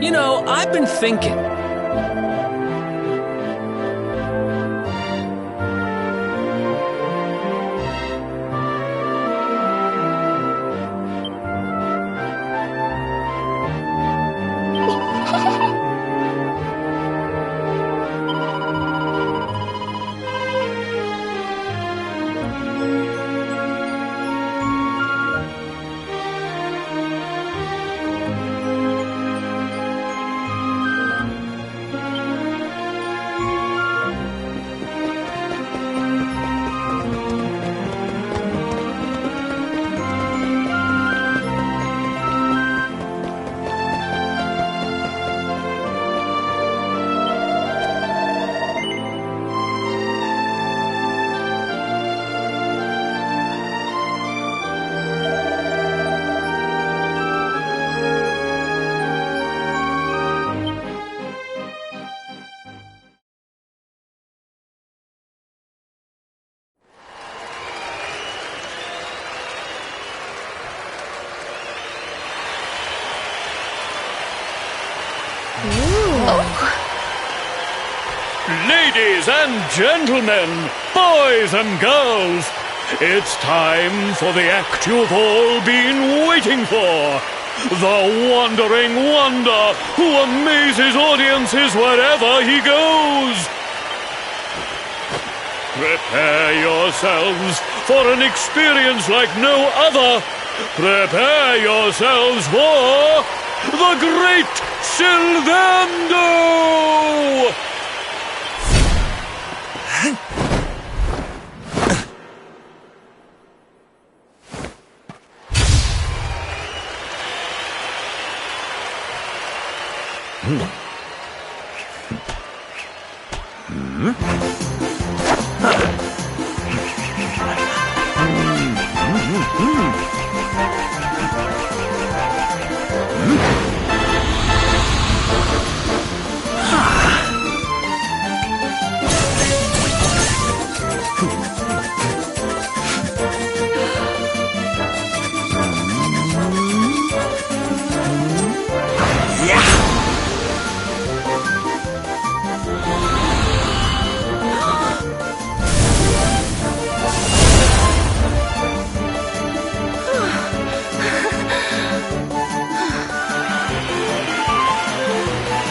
You know, I've been thinking. Ladies and gentlemen, boys and girls, it's time for the act you've all been waiting for. The wandering wonder who amazes audiences wherever he goes. Prepare yourselves for an experience like no other. Prepare yourselves for the Great Sylvando!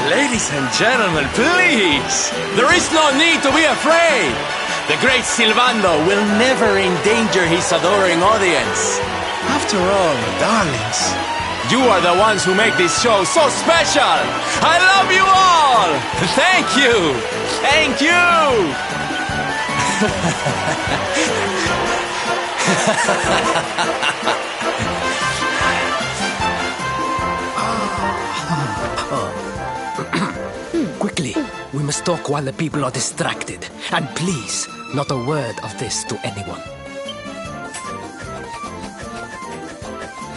Ladies and gentlemen, please! There is no need to be afraid! The great Sylvando will never endanger his adoring audience. After all, darlings, you are the ones who make this show so special! I love you all! Thank you! Thank you! Quickly, we must talk while the people are distracted. And please, not a word of this to anyone.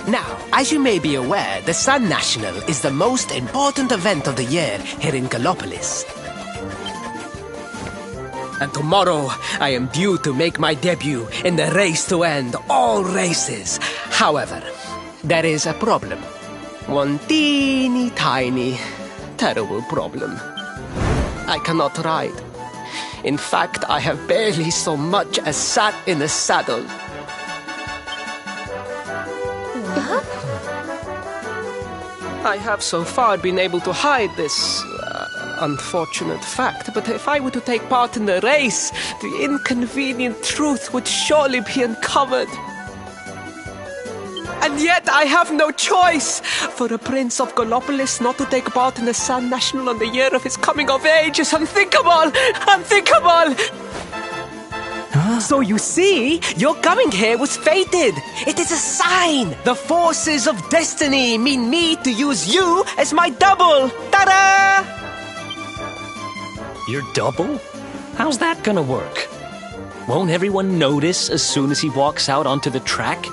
Now, as you may be aware, the Sun National is the most important event of the year here in Gallopolis. And tomorrow, I am due to make my debut in the race to end all races. However, there is a problem. One teeny tiny, terrible problem. I cannot ride. In fact, I have barely so much as sat in a saddle. I have so far been able to hide this unfortunate fact, but if I were to take part in the race, the inconvenient truth would surely be uncovered. And yet I have no choice. For a prince of Gallopolis not to take part in the Sun National on the year of his coming of age is unthinkable! Unthinkable! Huh? So you see, your coming here was fated. It is a sign. The forces of destiny mean me to use you as my double. Ta-da! Your double? How's that gonna work? Won't everyone notice as soon as he walks out onto the track?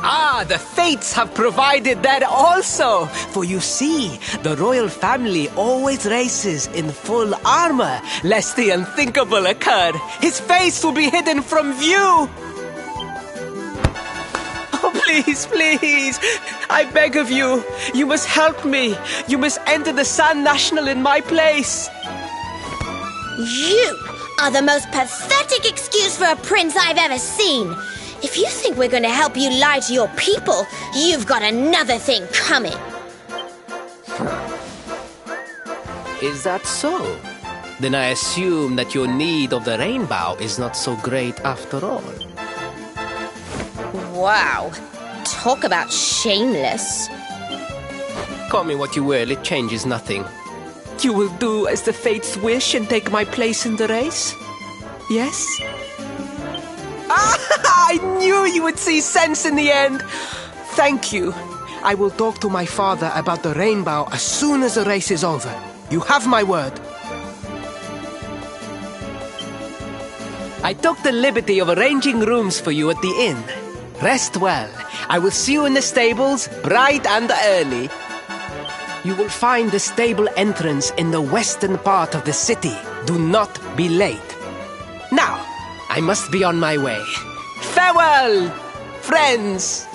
Ah, the fates have provided that also. For you see, the royal family always races in full armor, lest the unthinkable occur. His face will be hidden from view. Oh, Please, please. I beg of you. You must help me. You must enter the Sun National in my place. You are the most pathetic excuse for a prince I've ever seen. If you think we're going to help you lie to your people, you've got another thing coming. Is that so? Then I assume that your need of the rainbow is not so great after all. Wow. Talk about shameless. Call me what you will, it changes nothing. You will do as the fates wish and take my place in the race? Yes? I knew you would see sense in the end. Thank you. I will talk to my father about the rainbow as soon as the race is over. You have my word. I took the liberty of arranging rooms for you at the inn. Rest well. I will see you in the stables, bright and early. You will find the stable entrance in the western part of the city. Do not be late. Now, I must be on my way. Farewell, friends!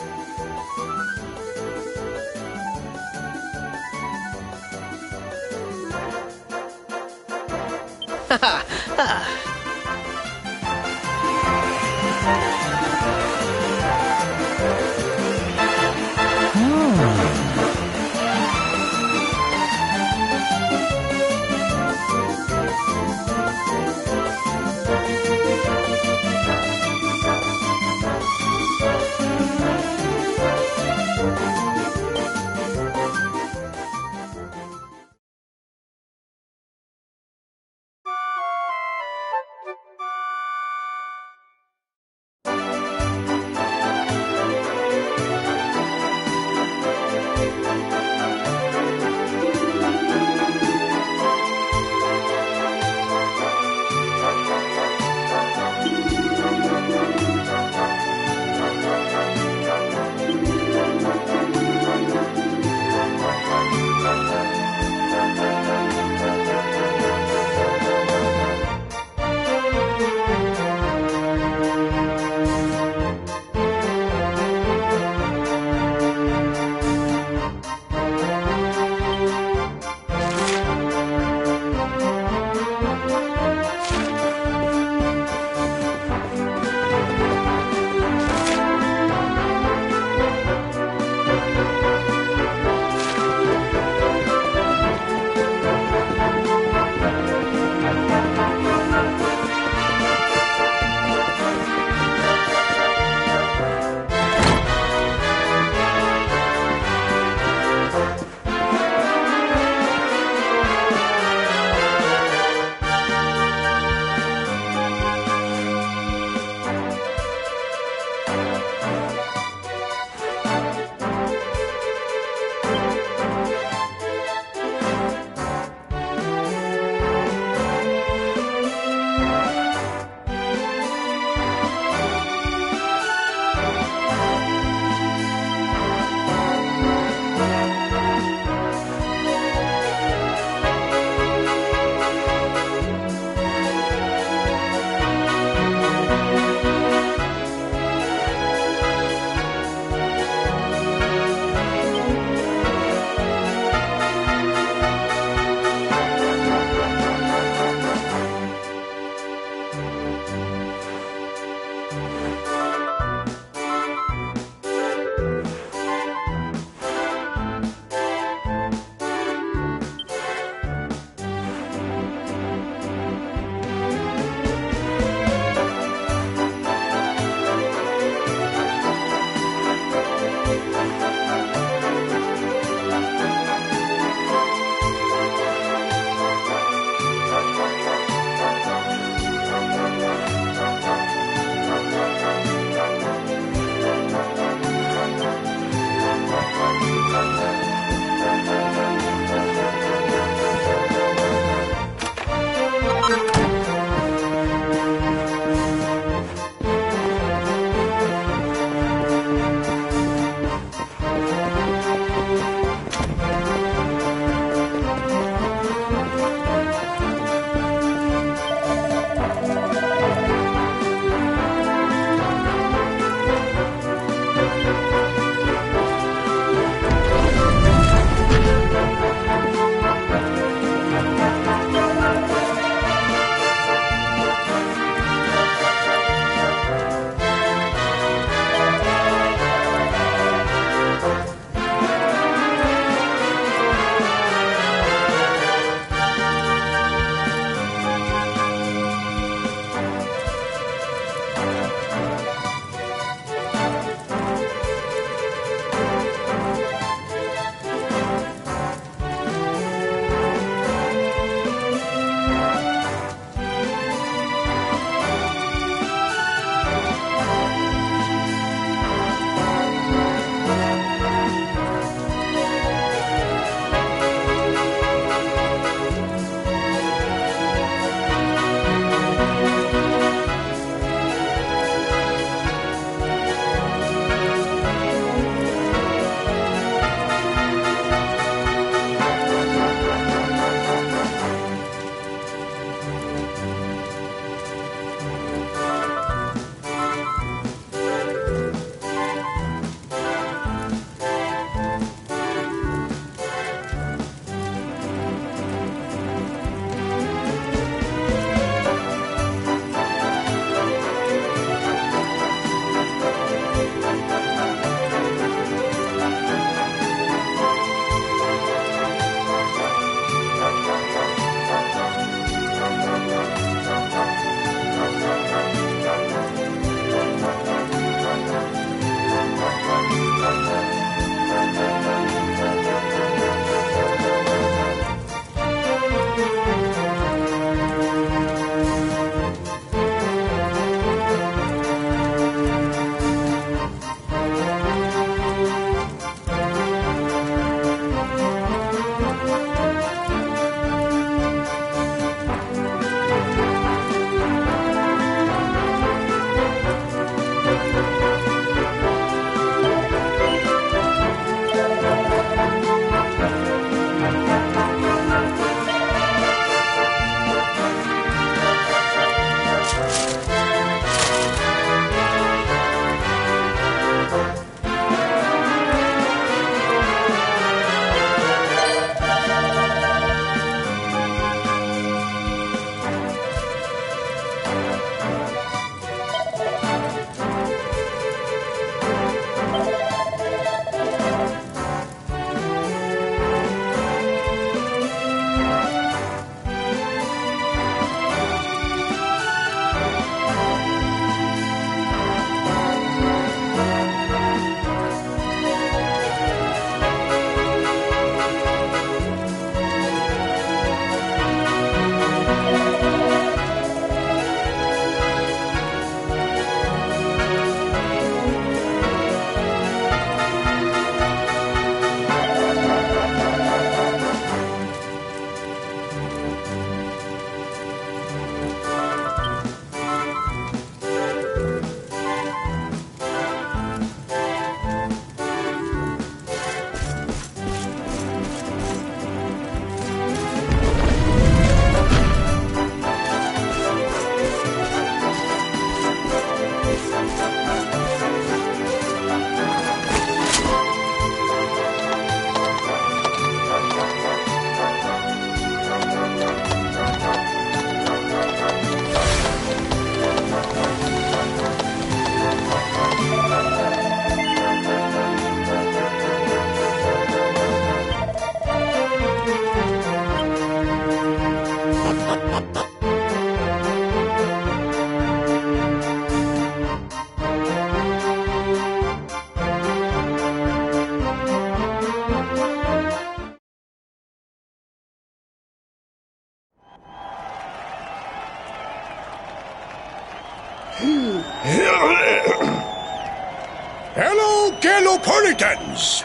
Hello, Galopolitans.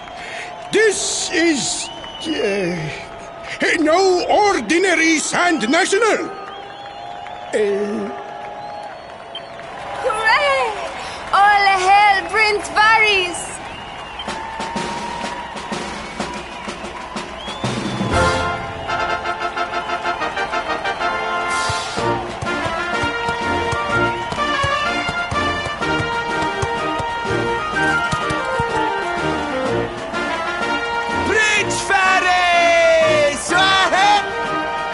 This is no ordinary Sand National. Hooray! All hail Prince Varys! Prince Varys!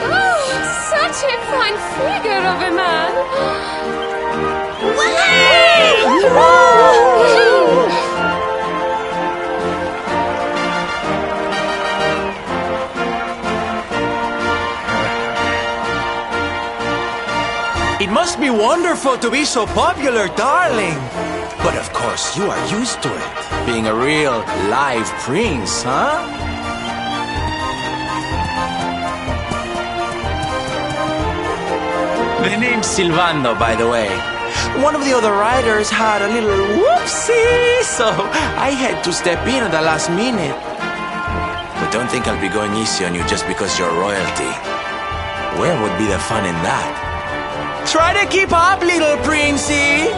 Oh, such a fine figure of a man! It must be wonderful to be so popular, darling. But of course, you are used to it. Being a real live prince, huh? The name's Silvando, by the way. One of the other riders had a little whoopsie, so I had to step in at the last minute. But don't think I'll be going easy on you just because you're royalty. Where would be the fun in that? Try to keep up, little princey!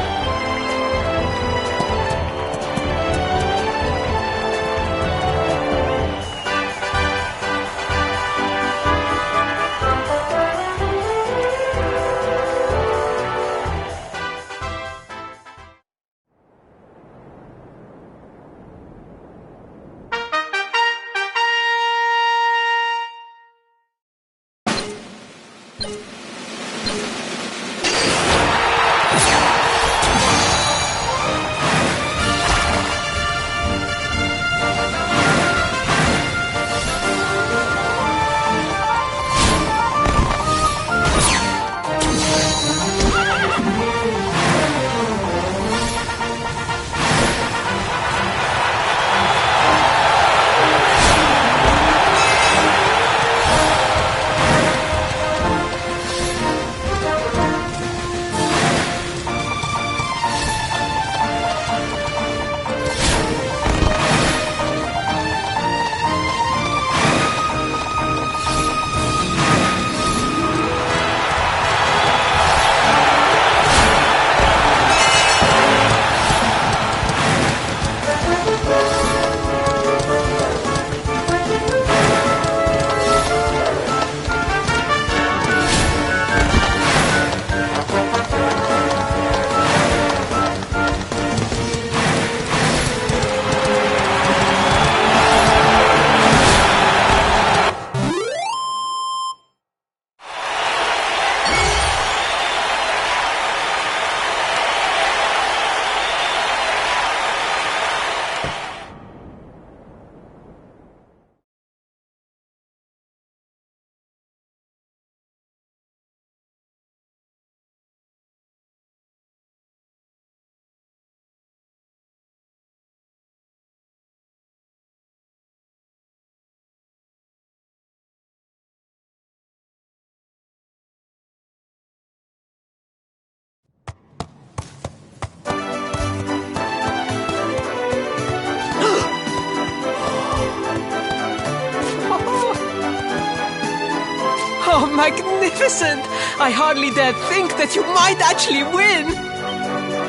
Oh, magnificent! I hardly dare think that you might actually win!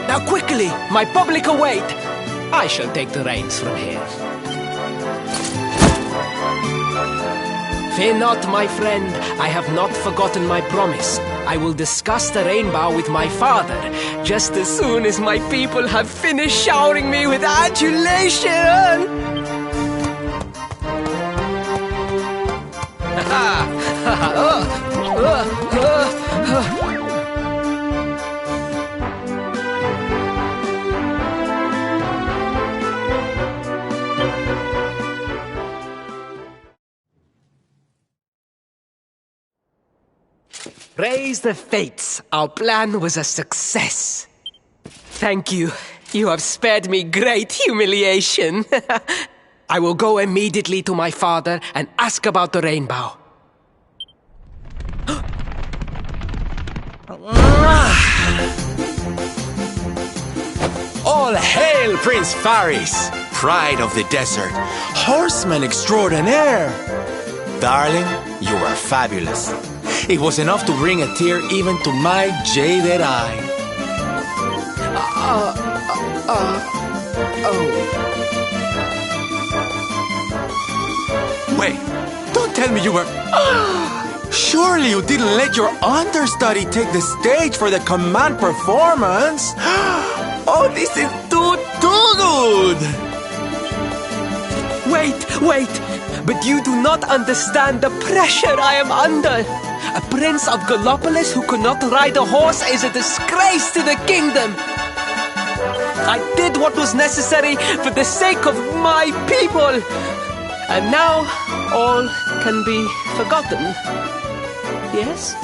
Now quickly, my public await! I shall take the reins from here. Fear not, my friend. I have not forgotten my promise. I will discuss the rainbow with my father, Just as soon as my people have finished showering me with adulation! Praise the fates, our plan was a success. Thank you. You have spared me great humiliation. I will go immediately to my father and ask about the rainbow. All hail Prince Faris, pride of the desert, horseman extraordinaire. Darling, you were fabulous. It was enough to bring a tear even to my jaded eye. Wait, don't tell me you were... Surely you didn't let your understudy take the stage for the command performance? Oh, this is too good! Wait! But you do not understand the pressure I am under. A prince of Gallopolis who could not ride a horse is a disgrace to the kingdom. I did what was necessary for the sake of my people. And now, all can be forgotten. Yes?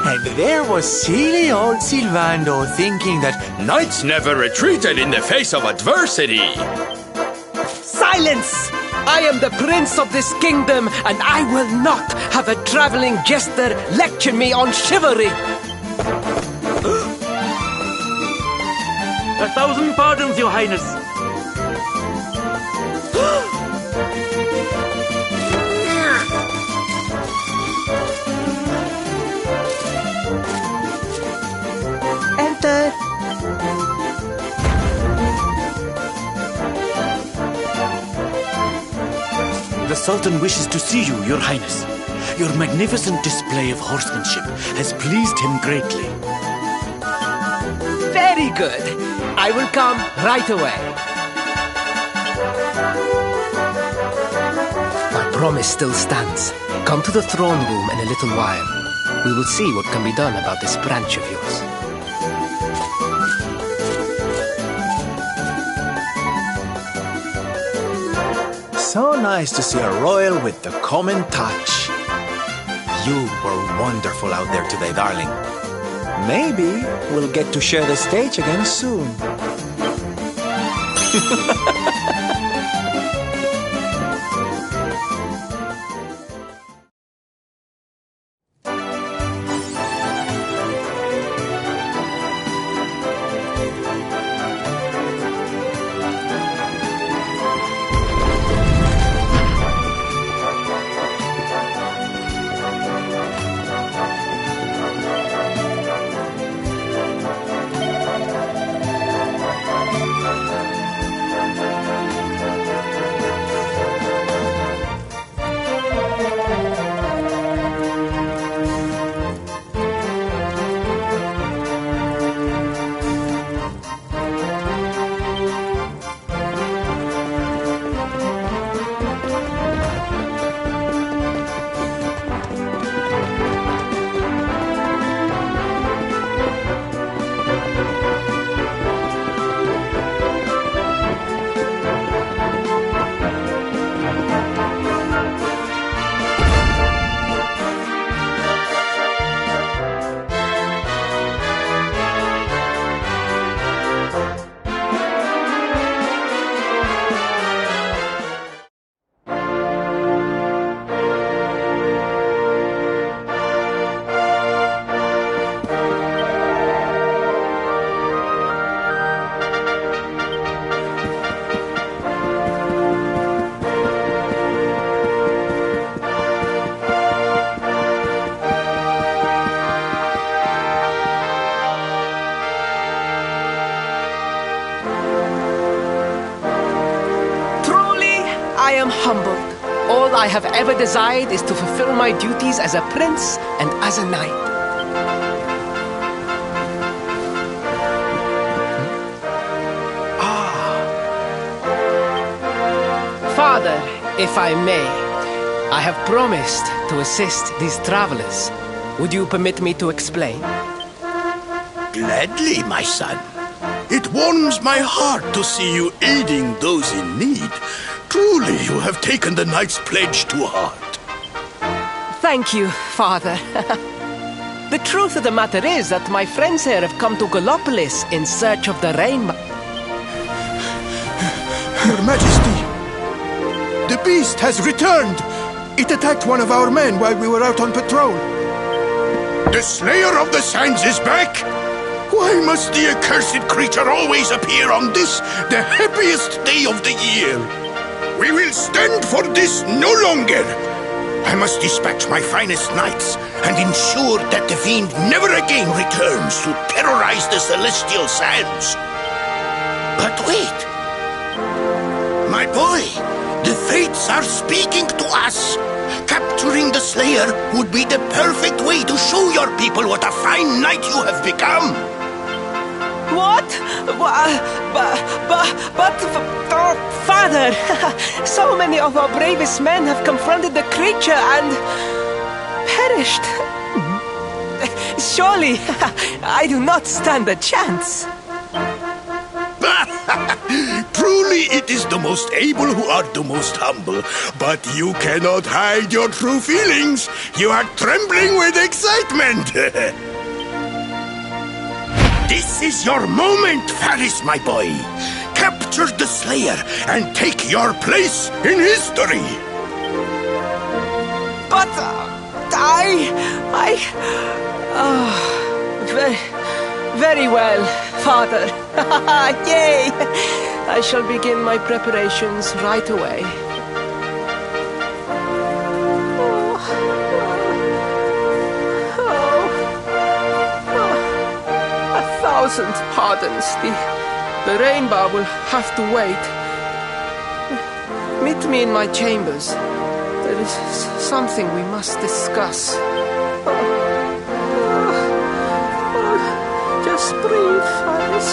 And there was silly old Silvando thinking that knights never retreated in the face of adversity. Silence! I am the prince of this kingdom, and I will not have a traveling jester lecture me on chivalry. 1,000 pardons, your highness. Enter. The Sultan wishes to see you, your highness. Your magnificent display of horsemanship has pleased him greatly. Very good. I will come right away. My promise still stands. Come to the throne room in a little while. We will see what can be done about this branch of yours. So nice to see a royal with the common touch. You were wonderful out there today, darling. Maybe we'll get to share the stage again soon. I am humbled. All I have ever desired is to fulfill my duties as a prince and as a knight. Father, if I may, I have promised to assist these travelers. Would you permit me to explain? Gladly, my son. It warms my heart to see you aiding those in need. Truly, you have taken the knight's pledge to heart. Thank you, Father. The truth of the matter is that my friends here have come to Gallopolis in search of the rainbow. Your Majesty, the beast has returned. It attacked one of our men while we were out on patrol. The Slayer of the Sands is back? Why must the accursed creature always appear on this, the happiest day of the year? We will stand for this no longer. I must dispatch my finest knights and ensure that the fiend never again returns to terrorize the celestial sands. But wait! My boy, the fates are speaking to us. Capturing the Slayer would be the perfect way to show your people what a fine knight you have become. What? Father, so many of our bravest men have confronted the creature and perished. Surely, I do not stand a chance. Truly, it is the most able who are the most humble. But you cannot hide your true feelings. You are trembling with excitement. This is your moment, Faris, my boy. Capture the Slayer and take your place in history. But very well, Father. Yay! I shall begin my preparations right away. A thousand pardons. The rainbow will have to wait. Meet me in my chambers. There is something we must discuss. Just breathe, Faris.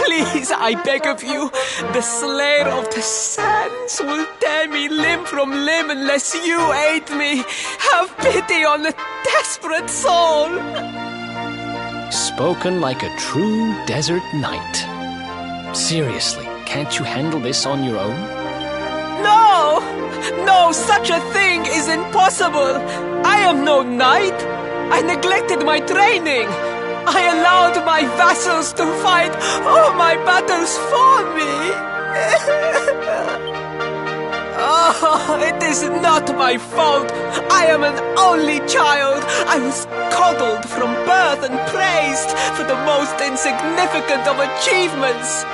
Please, I beg of you, the Slayer of the Sands will tear me limb from limb unless you aid me. Have pity on a desperate soul. Spoken like a true desert knight. Seriously, can't you handle this on your own? No, such a thing is impossible. I am no knight. I neglected my training. I allowed my vassals to fight all my battles for me. Oh, it is not my fault. I am an only child. I was coddled from birth and praised for the most insignificant of achievements.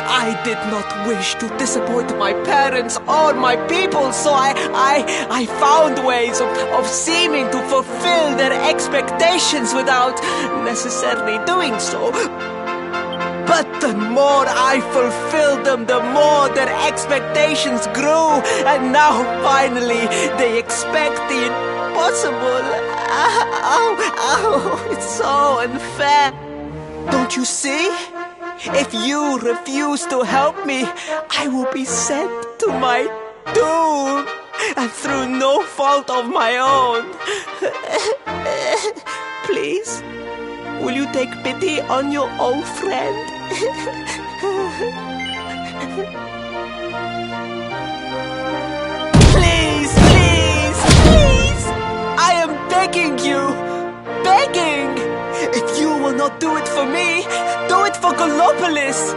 I did not wish to disappoint my parents or my people, so I found ways of seeming to fulfill their expectations without necessarily doing so. But the more I fulfilled them, the more their expectations grew, and now finally they expect the impossible. It's so unfair. Don't you see? If you refuse to help me, I will be sent to my doom, and through no fault of my own. Please, will you take pity on your old friend? Please! I am begging you! Begging! If you will not do it for me, do it for Gallopolis!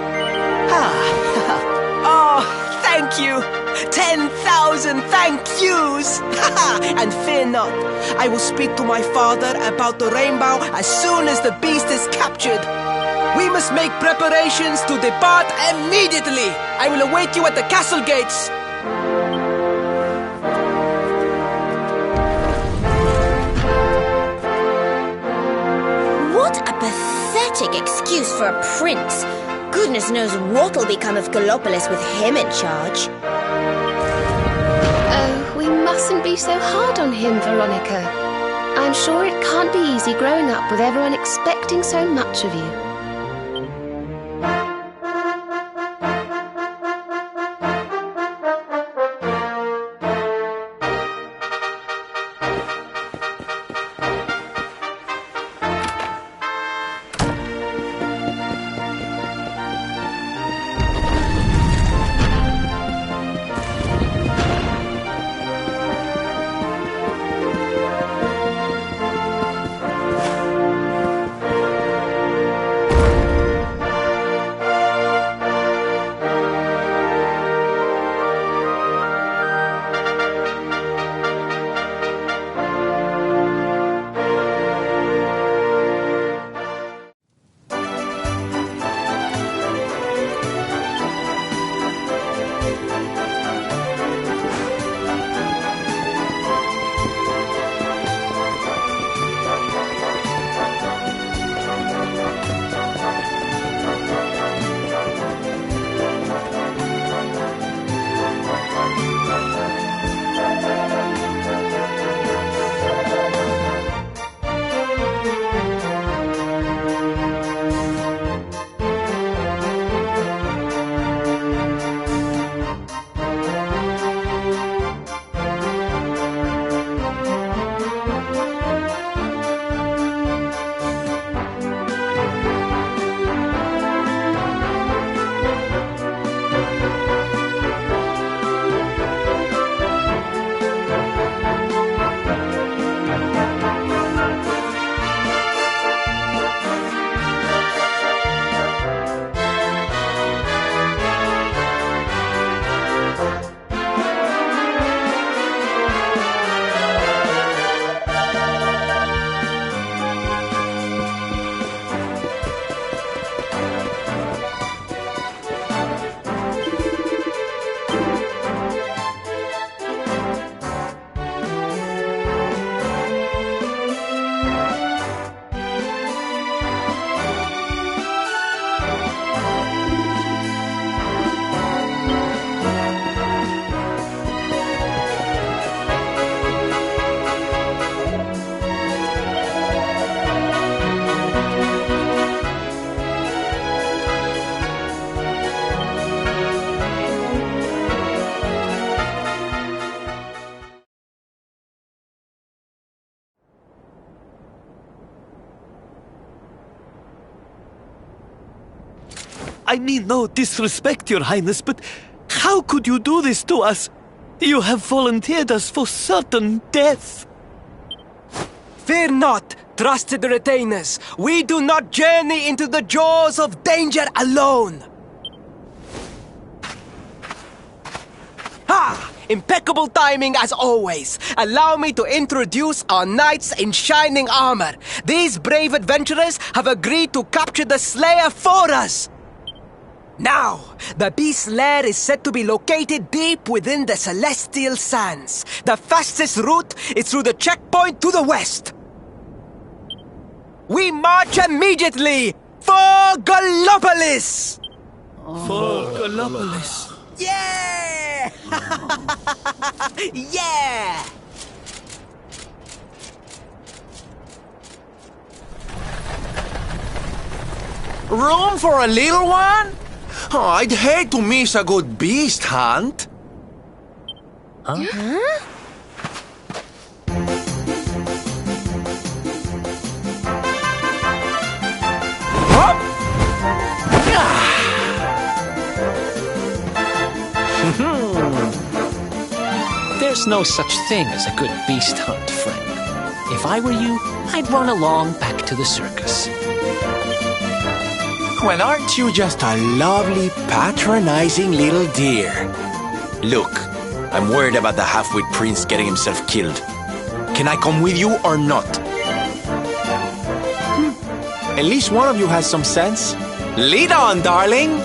Oh, thank you! 10,000 thank yous! And fear not, I will speak to my father about the rainbow as soon as the beast is captured. We must make preparations to depart immediately. I will await you at the castle gates. What a pathetic excuse for a prince. Goodness knows what'll become of Gallopolis with him in charge. Oh, we mustn't be so hard on him, Veronica. I'm sure it can't be easy growing up with everyone expecting so much of you. I mean no disrespect, Your Highness, but how could you do this to us? You have volunteered us for certain death. Fear not, trusted retainers. We do not journey into the jaws of danger alone. Ha! Impeccable timing as always. Allow me to introduce our knights in shining armor. These brave adventurers have agreed to capture the Slayer for us. Now, the beast's lair is said to be located deep within the Celestial Sands. The fastest route is through the checkpoint to the west. We march immediately for Gallopolis! For Gallopolis. Yeah! Yeah! Room for a little one? Oh, I'd hate to miss a good beast hunt. Huh? There's no such thing as a good beast hunt, friend. If I were you, I'd run along back to the circus. Well, aren't you just a lovely, patronizing little dear? Look, I'm worried about the half-wit prince getting himself killed. Can I come with you or not? At least one of you has some sense. Lead on, darling!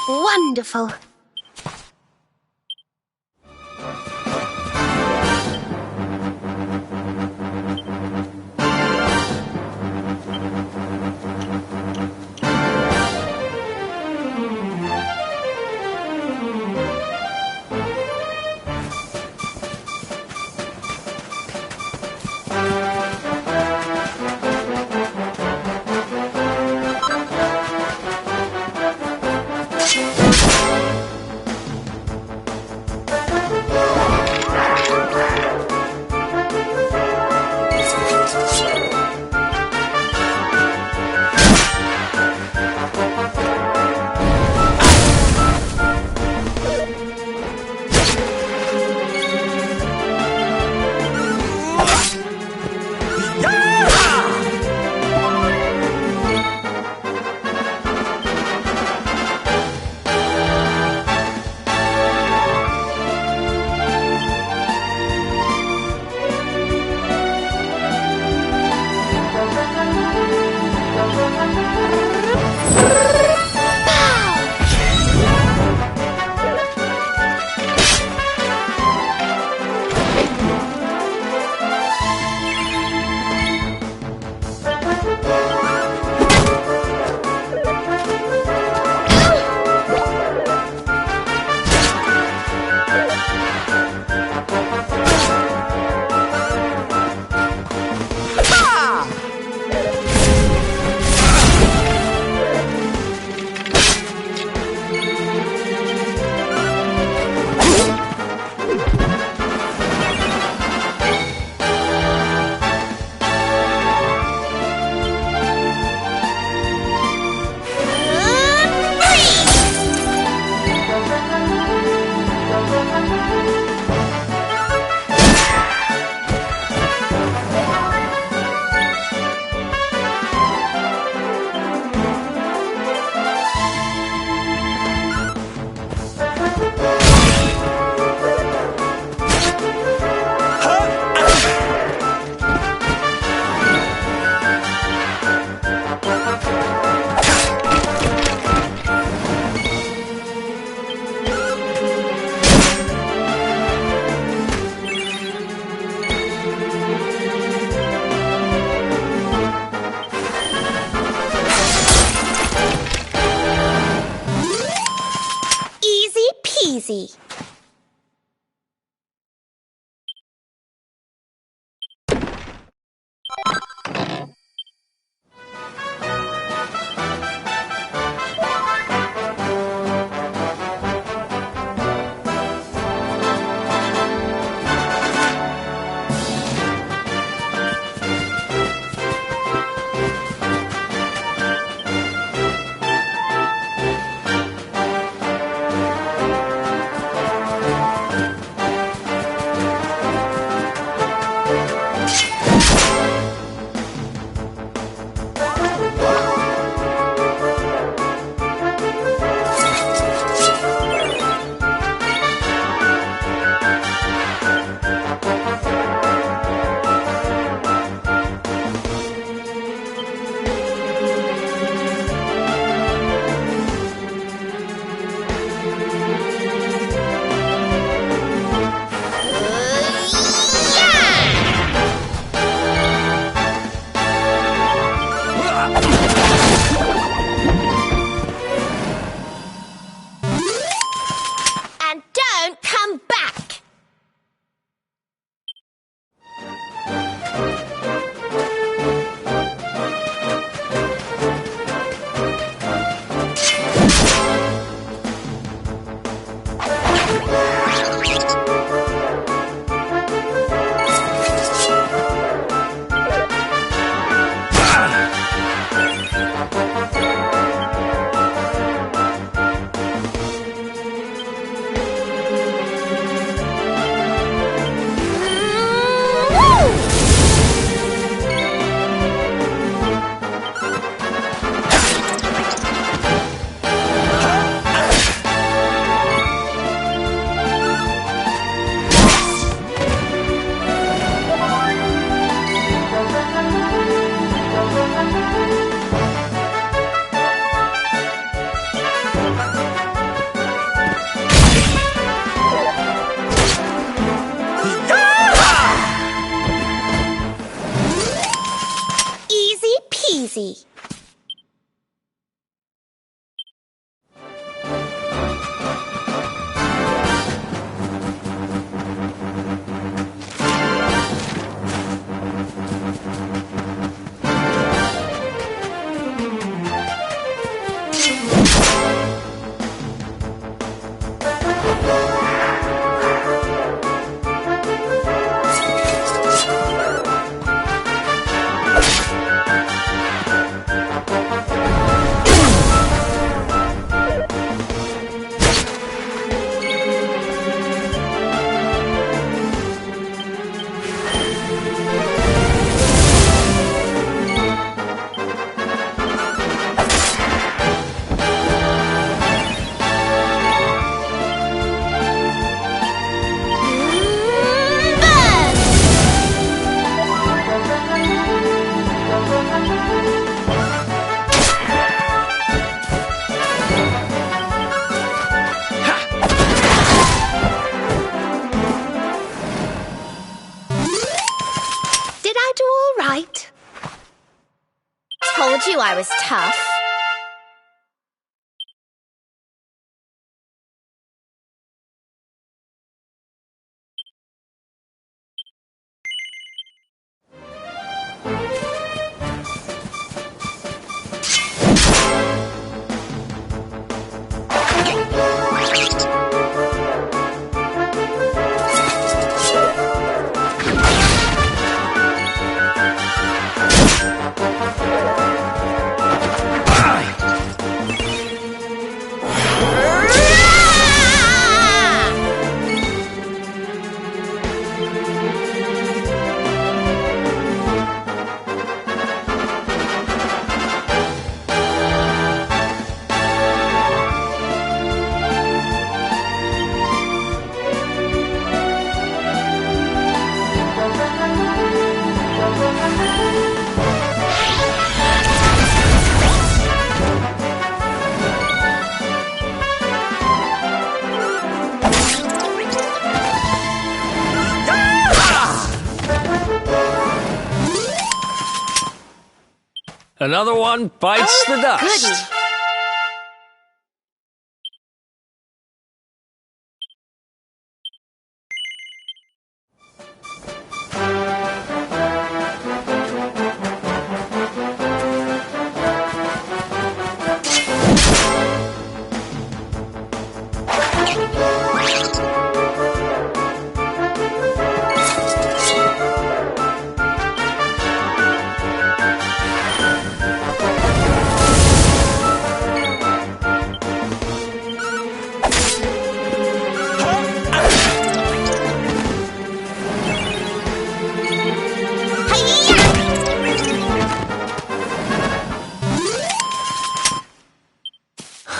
Wonderful. easy. And don't come back! Easy peasy. Did I do all right? Told you I was tough. Another one bites the dust. Goody.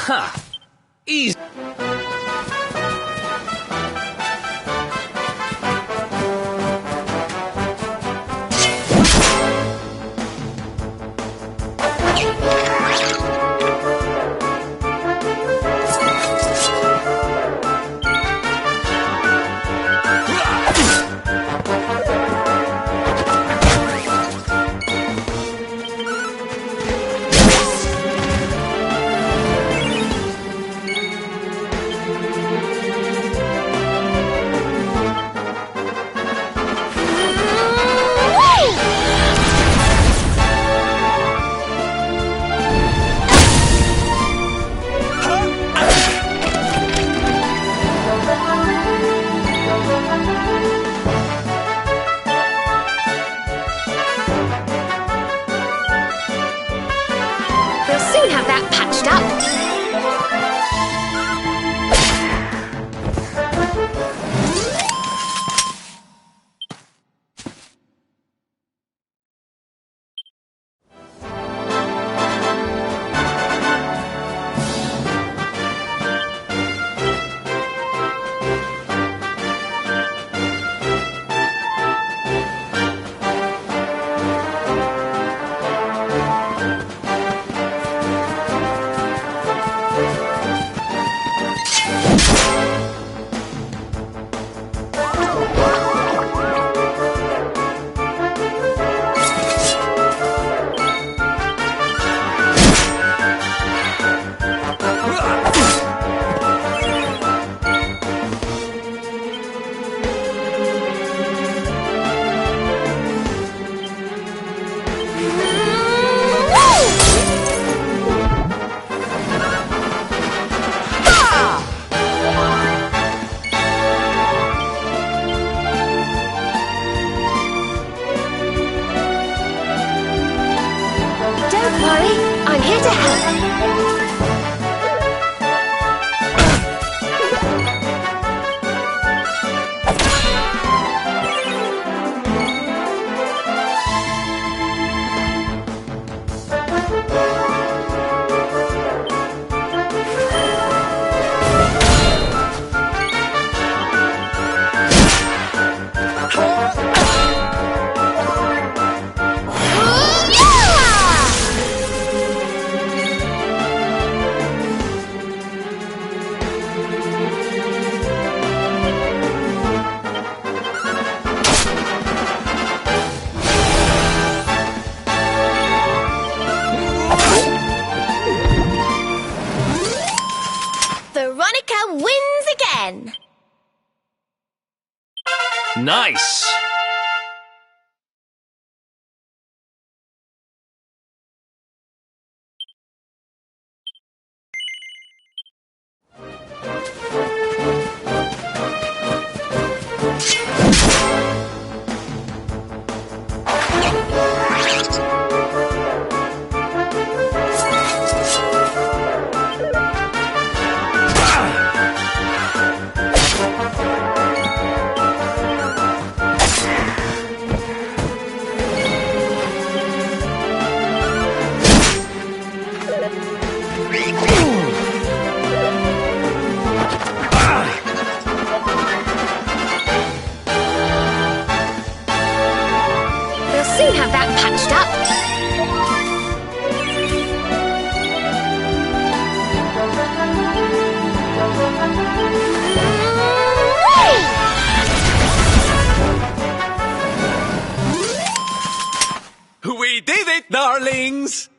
Ha! Easy. We'll soon have that patched up. Don't worry, I'm here to help. Veronica wins again. Nice! We'll soon have that patched up. We did it, darlings!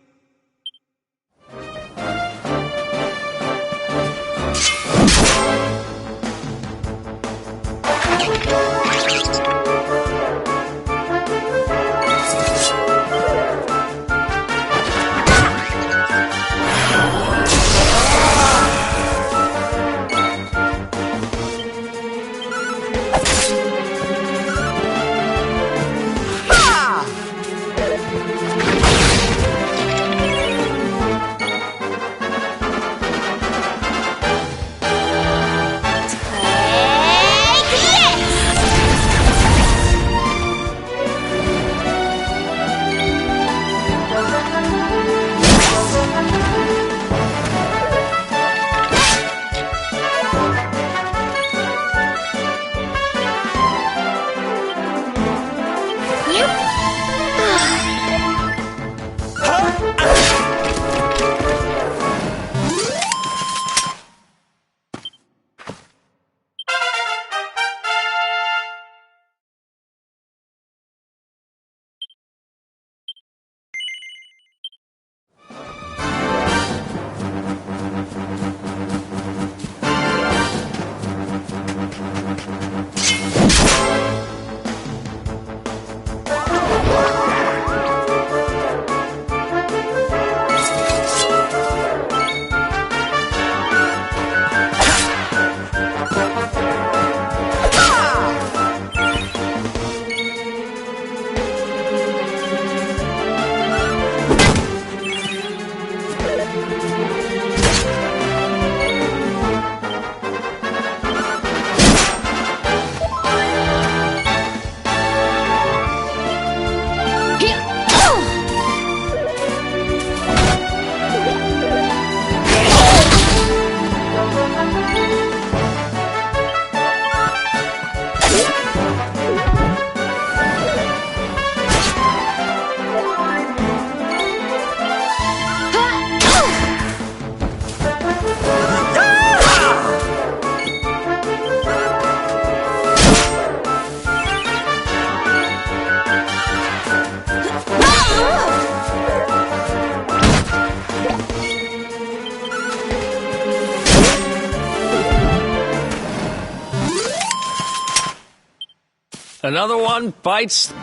Another one bites.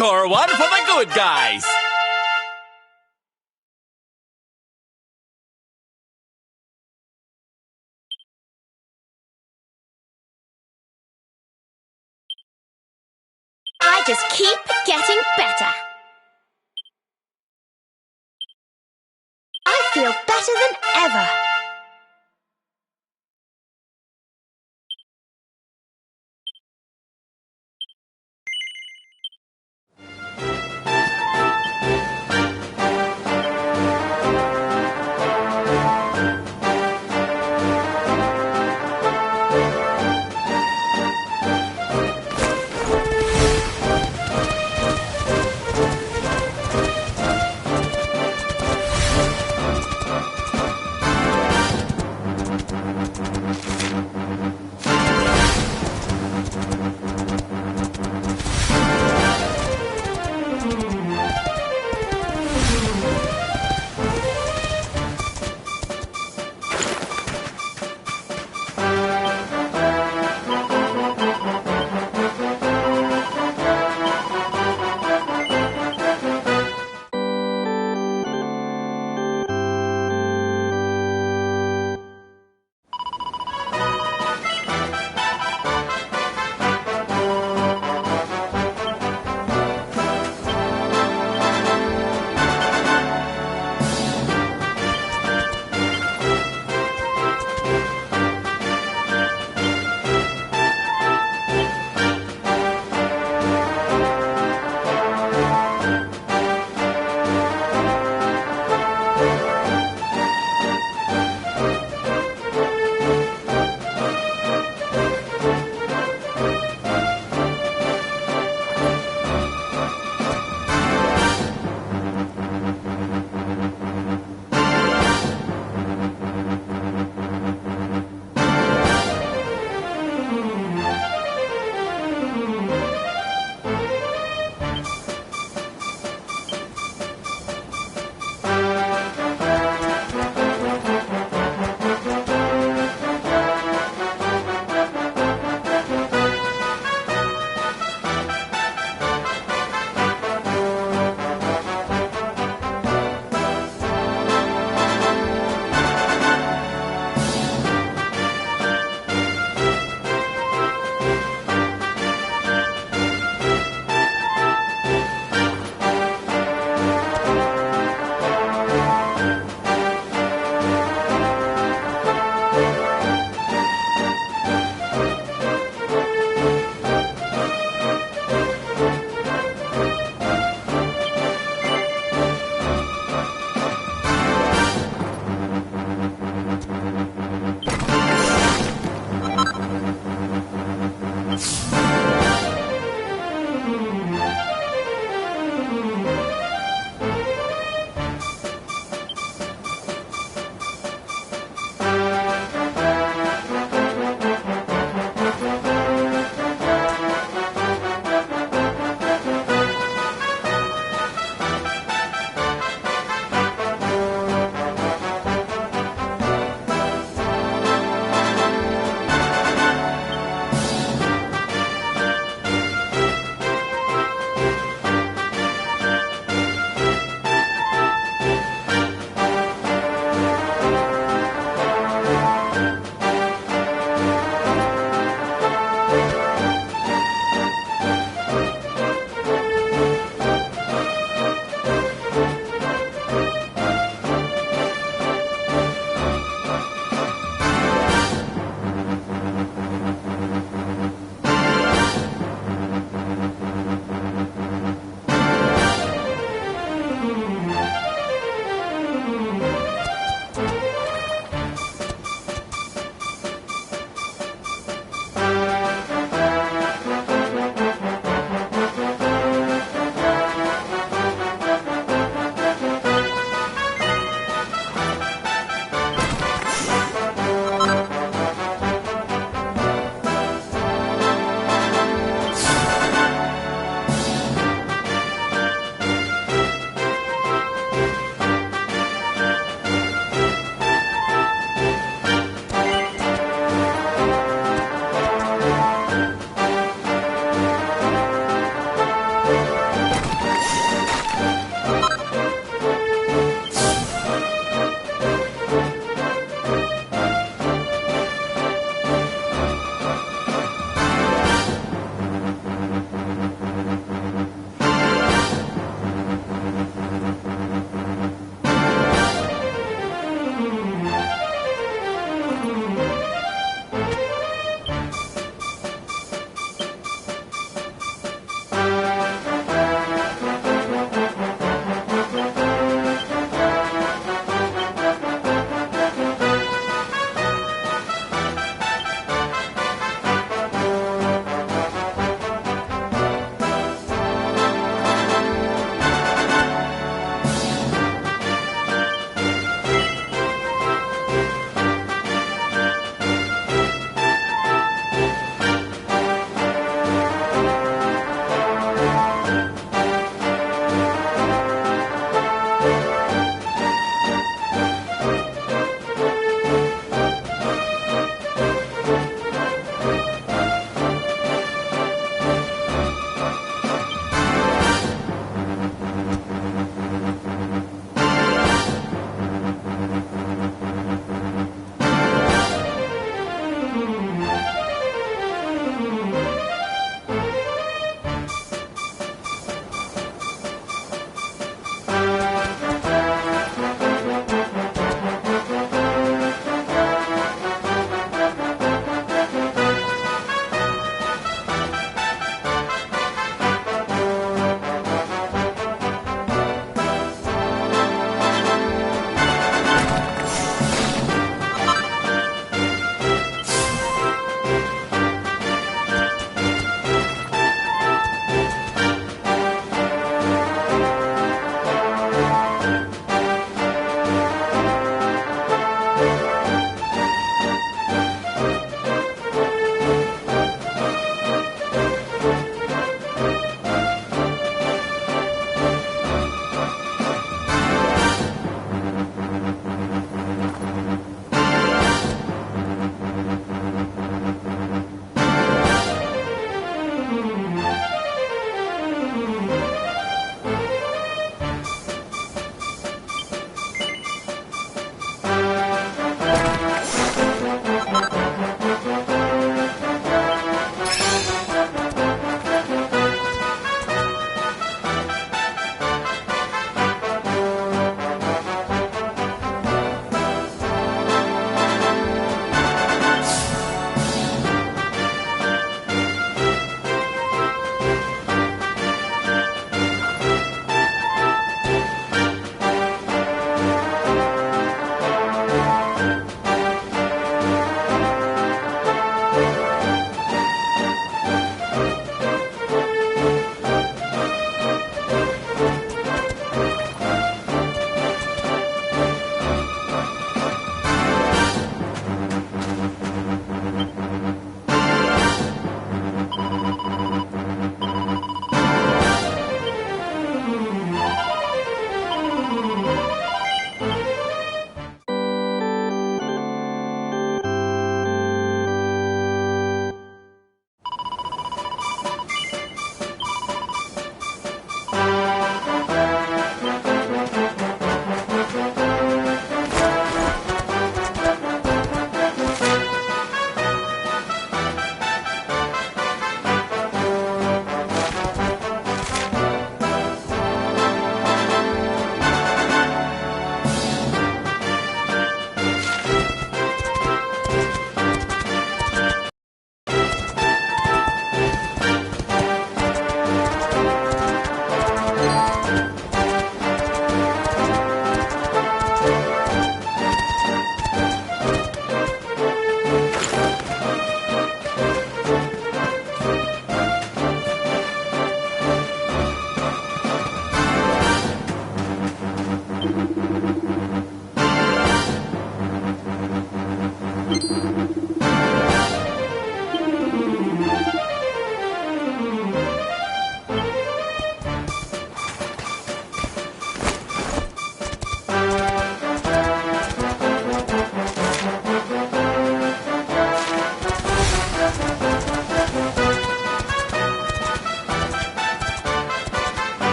Score one for the good guys! I just keep getting better. I feel better than ever.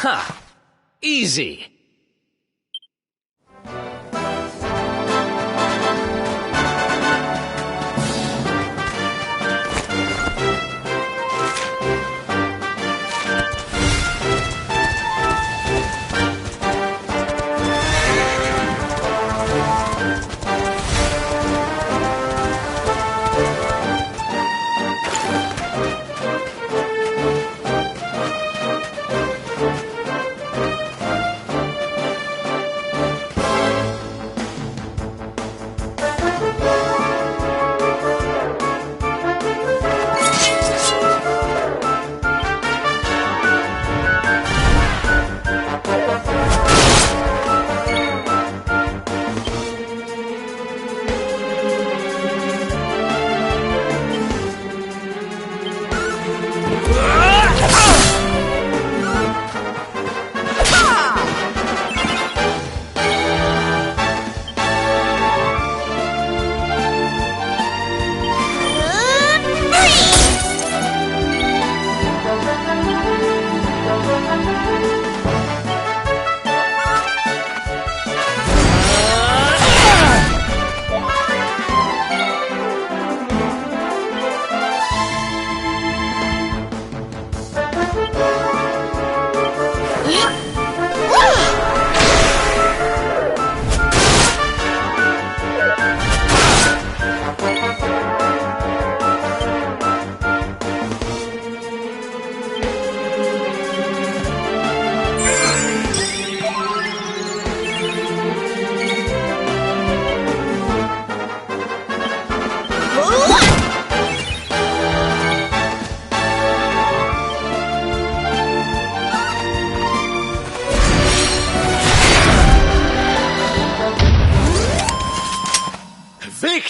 Ha! Easy.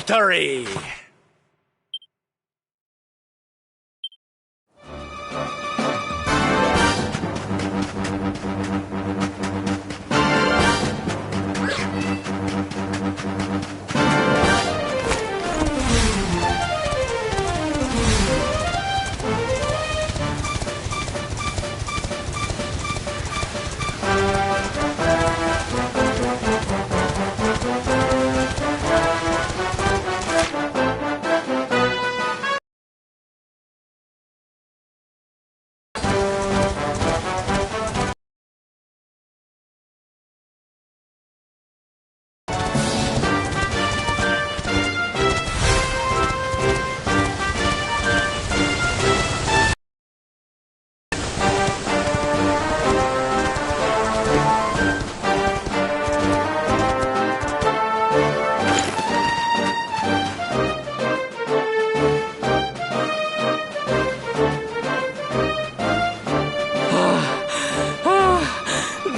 victory!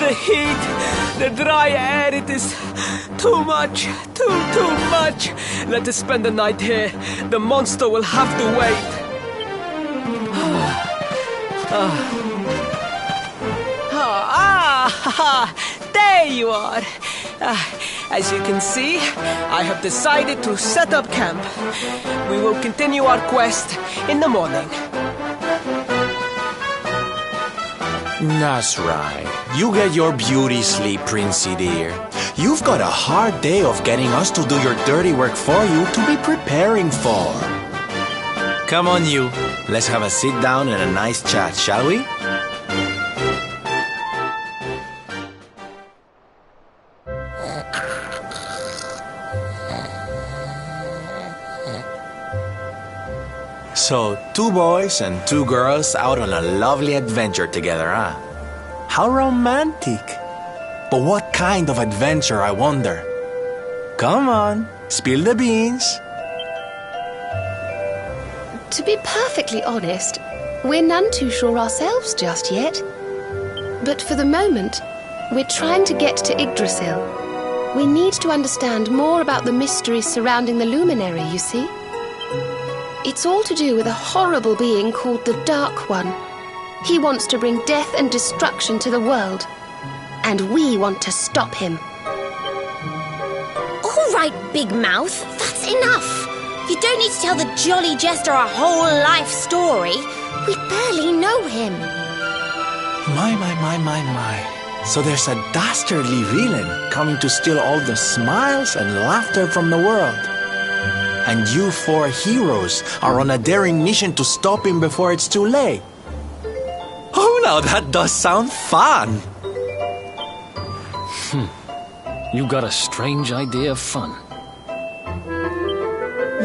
The heat, the dry air, it is too much, too much. Let us spend the night here. The monster will have to wait. There you are. As you can see, I have decided to set up camp. We will continue our quest in the morning. That's right. You get your beauty sleep, Princey dear. You've got a hard day of getting us to do your dirty work for you to be preparing for. Come on, you. Let's have a sit down and a nice chat, shall we? So, 2 boys and 2 girls out on a lovely adventure together, huh? How romantic! But what kind of adventure, I wonder? Come on, spill the beans. To be perfectly honest, we're none too sure ourselves just yet. But for the moment, we're trying to get to Yggdrasil. We need to understand more about the mysteries surrounding the luminary, you see. It's all to do with a horrible being called the Dark One. He wants to bring death and destruction to the world. And we want to stop him. All right, Big Mouth, that's enough. You don't need to tell the Jolly Jester our whole life story. We barely know him. My. So there's a dastardly villain coming to steal all the smiles and laughter from the world. And you 4 heroes are on a daring mission to stop him before it's too late. Oh, now that does sound fun. You got a strange idea of fun.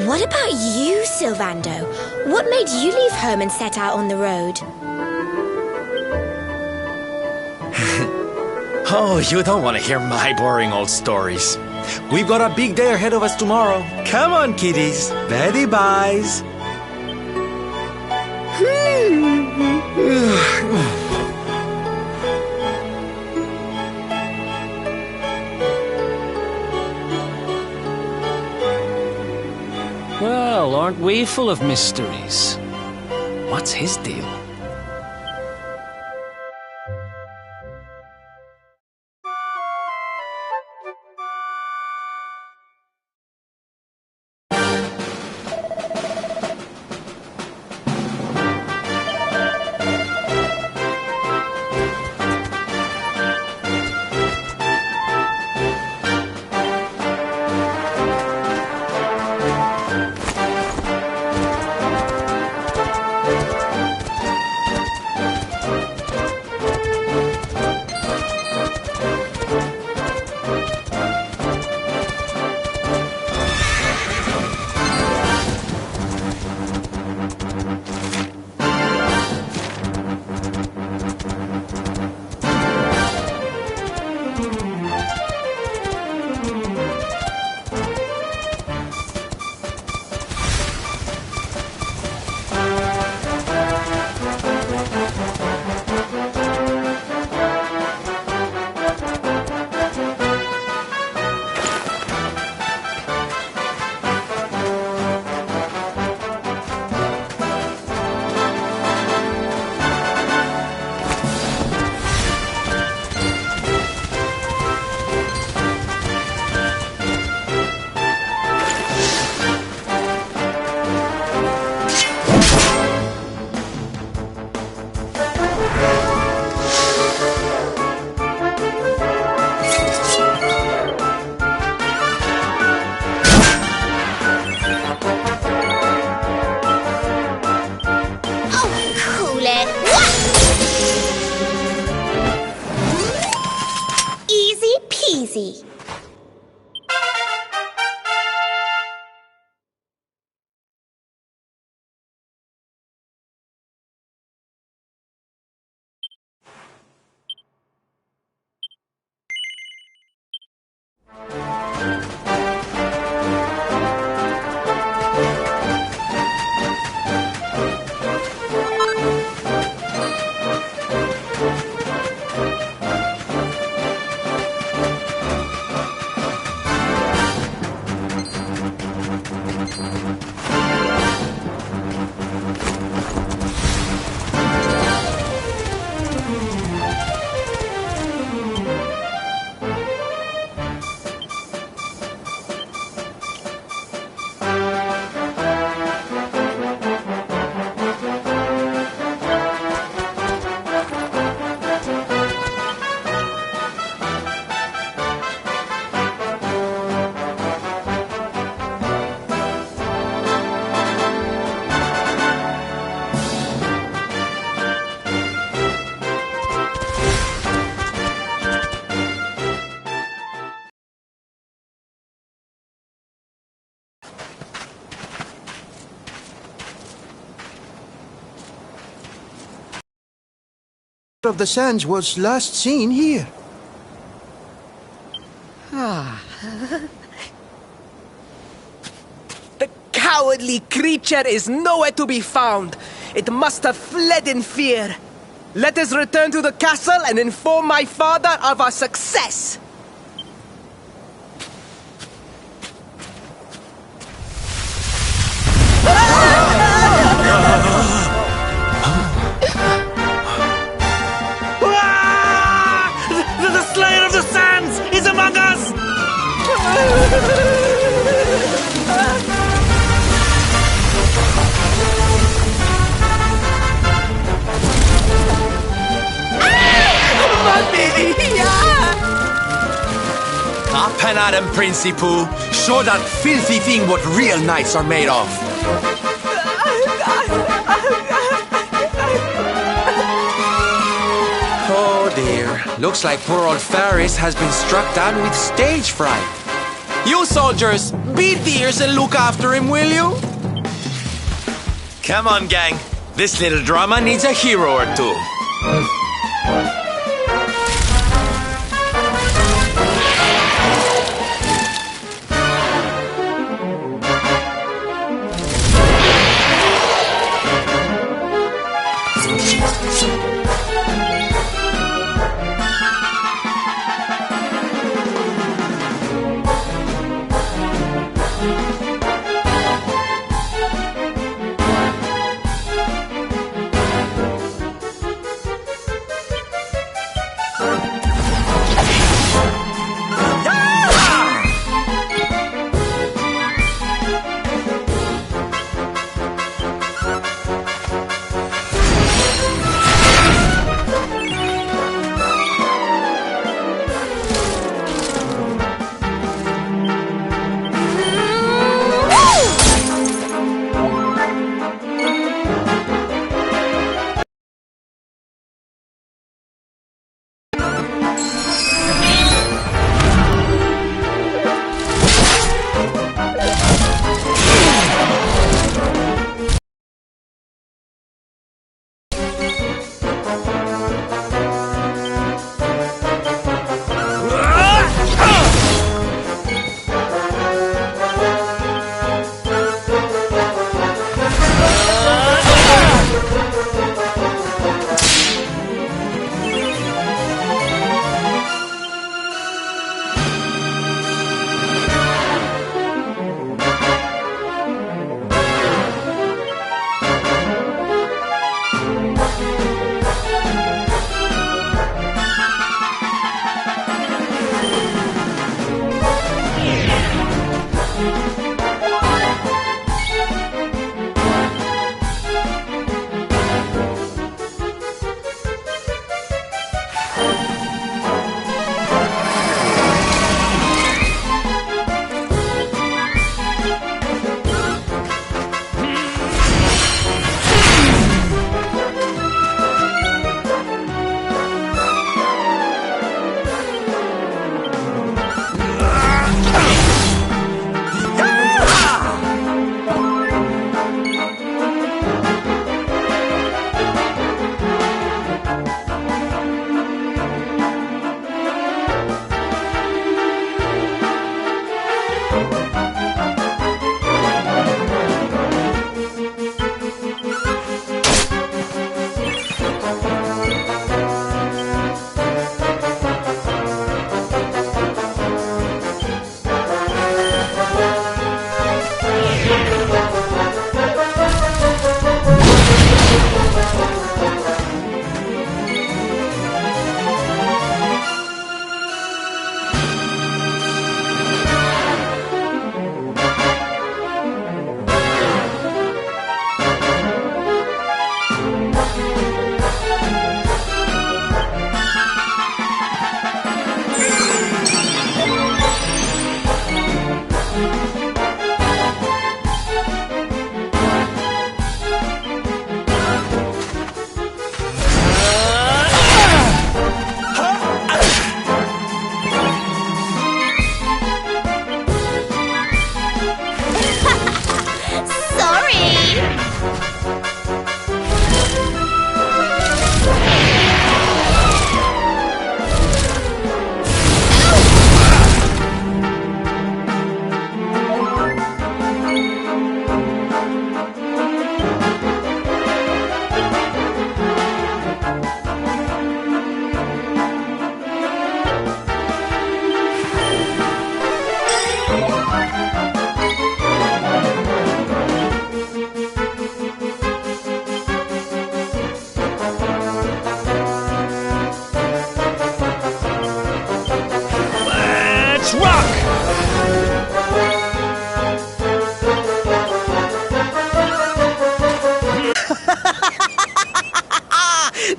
What about you, Sylvando? What made you leave home and set out on the road? Oh, you don't want to hear my boring old stories. We've got a big day ahead of us tomorrow. Come on, kiddies. Betty buys. Well, aren't we full of mysteries? What's his deal? of the Sands was last seen here. The cowardly creature is nowhere to be found. It must have fled in fear. Let us return to the castle and inform my father of our success. The Slayer of the Sands is among us! Up and at him, Princey Pooh. Show that filthy thing what real knights are made of. Oh dear. Looks like poor old Faris has been struck down with stage fright. You soldiers, beat the ears and look after him, will you? Come on, gang. This little drama needs a hero or two.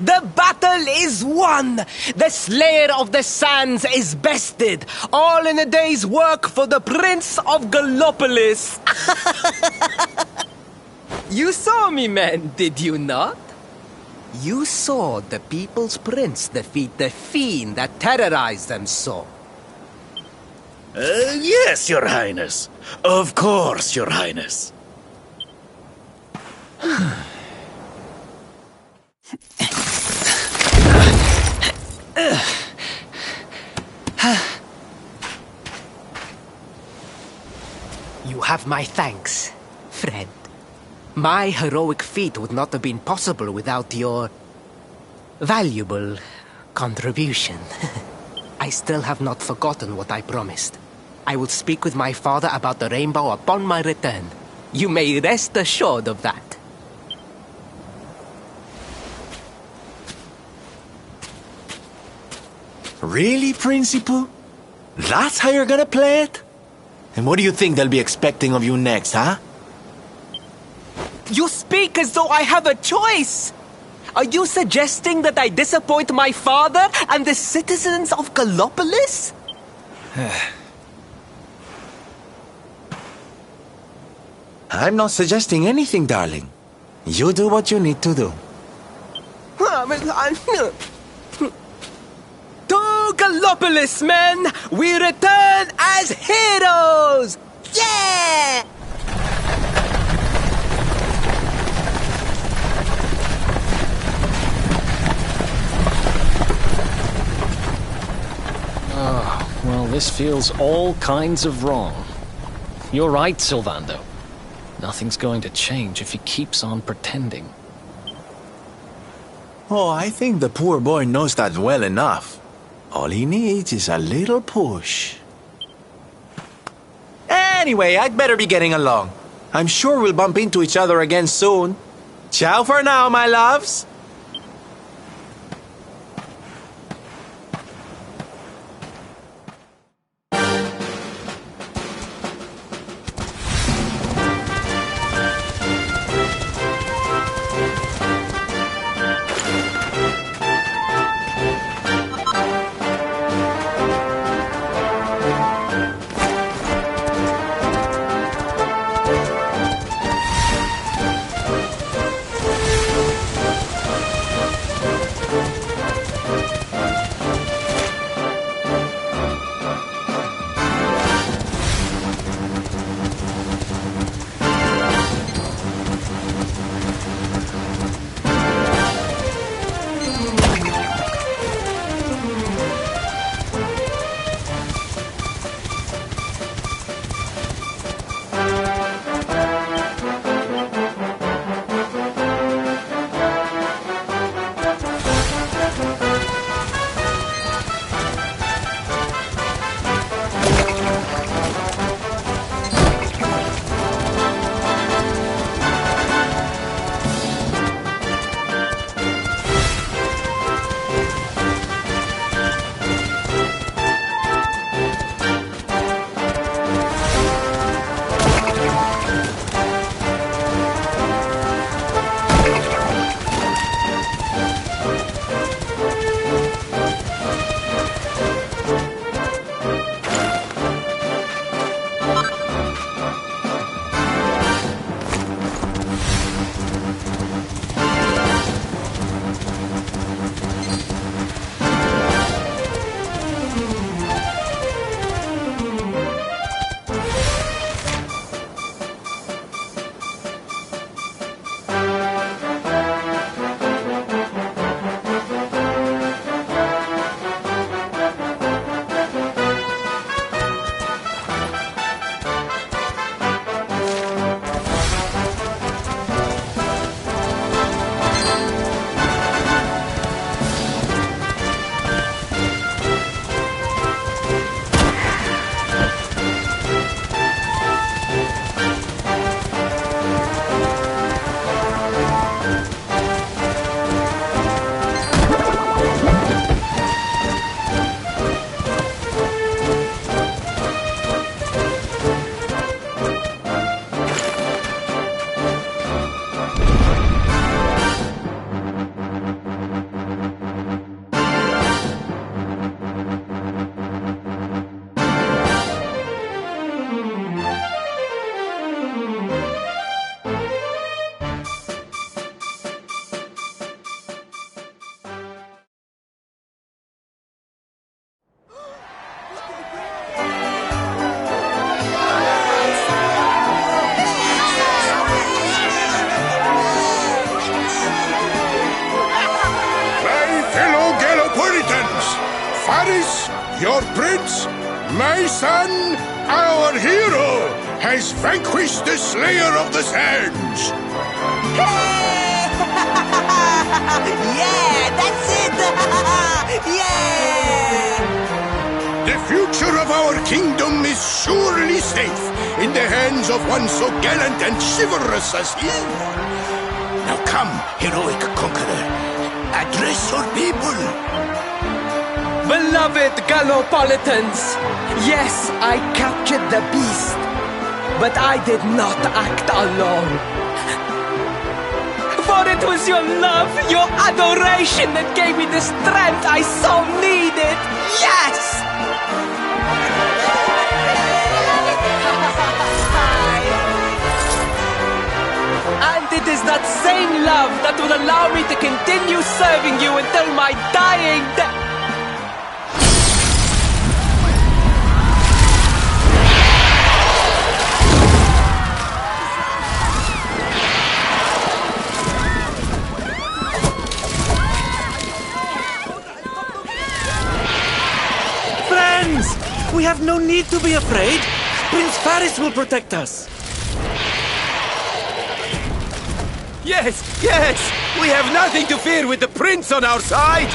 The battle is won! The Slayer of the Sands is bested! All in a day's work for the Prince of Gallopolis! You saw me, men, did you not? You saw the People's Prince defeat the fiend that terrorized them so. Yes, Your Highness. Of course, Your Highness. You have my thanks, friend. My heroic feat would not have been possible without your valuable contribution. I still have not forgotten what I promised. I will speak with my father about the rainbow upon my return. You may rest assured of that. Really, Principal? That's how you're gonna play it? And what do you think they'll be expecting of you next, huh? You speak as though I have a choice! Are you suggesting that I disappoint my father and the citizens of Gallopolis? I'm not suggesting anything, darling. You do what you need to do. To Gallopolis, men! We return as heroes! Yeah! Well, this feels all kinds of wrong. You're right, Sylvando. Nothing's going to change if he keeps on pretending. Oh, I think the poor boy knows that well enough. All he needs is a little push. Anyway, I'd better be getting along. I'm sure we'll bump into each other again soon. Ciao for now, my loves. Faris, your prince, my son, our hero, has vanquished the Slayer of the Sands. Yeah, that's it! Yeah! The future of our kingdom is surely safe in the hands of one so gallant and chivalrous as he. Now come, heroic conqueror, address your people. Beloved Gallopolitans, yes, I captured the beast, but I did not act alone. For it was your love, your adoration that gave me the strength I so needed. Yes! And it is that same love that will allow me to continue serving you until my dying day. We have no need to be afraid. Prince Faris will protect us. Yes, yes! We have nothing to fear with the prince on our side!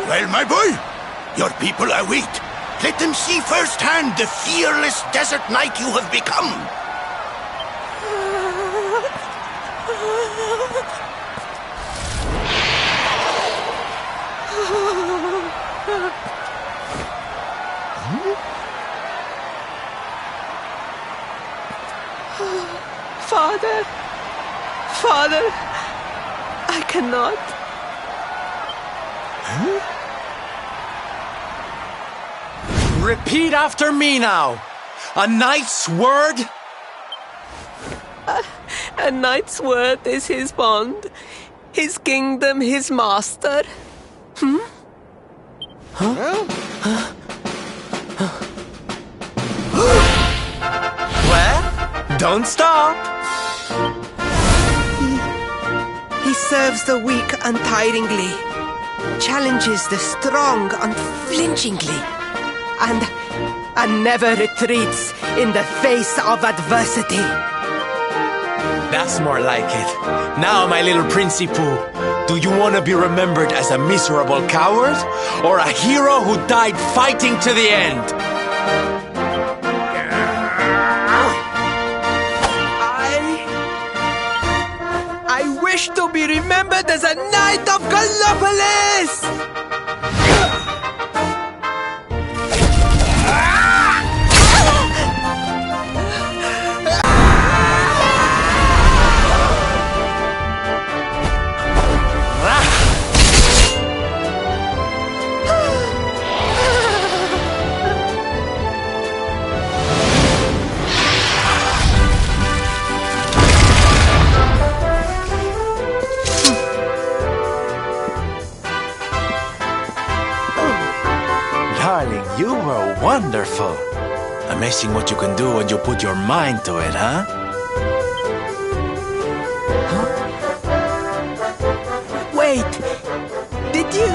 Well, my boy, your people await. Let them see firsthand the fearless desert knight you have become. Father, Father, I cannot. Repeat after me now. A knight's word? A knight's word is his bond, his kingdom, his master. Well, don't stop. He serves the weak untiringly, challenges the strong unflinchingly, and never retreats in the face of adversity. That's more like it. Now, my little Princey Pooh, do you want to be remembered as a miserable coward or a hero who died fighting to the end? I wish to be remembered as a knight of Gallopolis! Darling, you were wonderful. Amazing what you can do when you put your mind to it, huh? Wait, did you?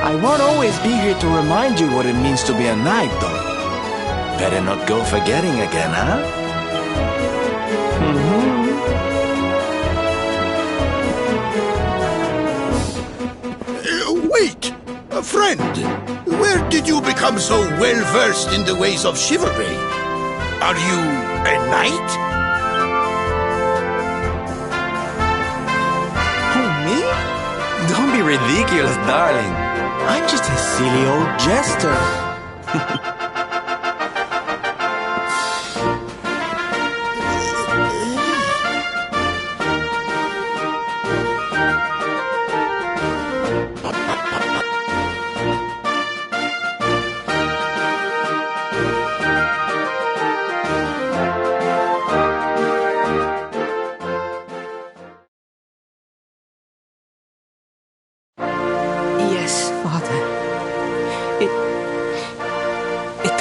I won't always be here to remind you what it means to be a knight, though. Better not go forgetting again, huh? Wait! Friend, where did you become so well-versed in the ways of chivalry? Are you a knight? Who, me? Don't be ridiculous, darling. I'm just a silly old jester.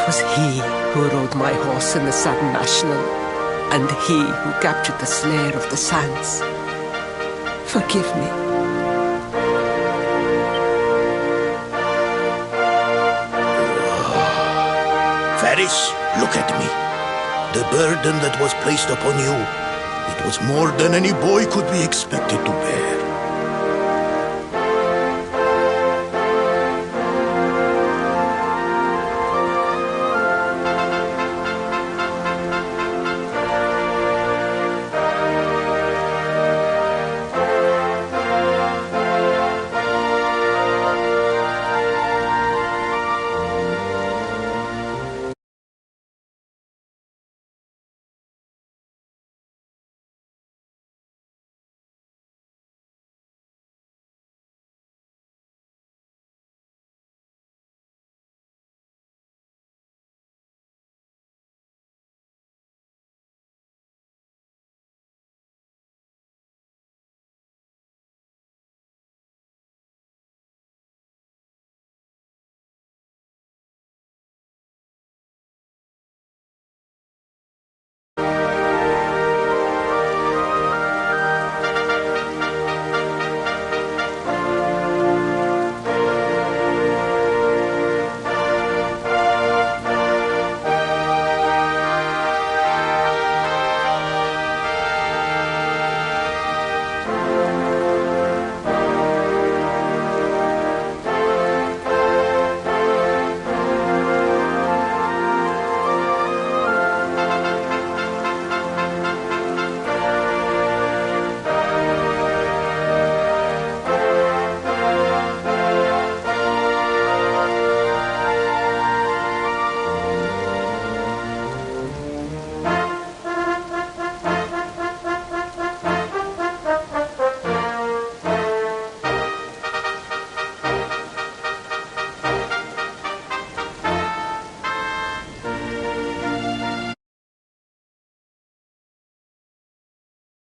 was he who rode my horse in the Sun National, and he who captured the Slayer of the Sands. Forgive me. Varys, look at me. The burden that was placed upon you, it was more than any boy could be expected to bear.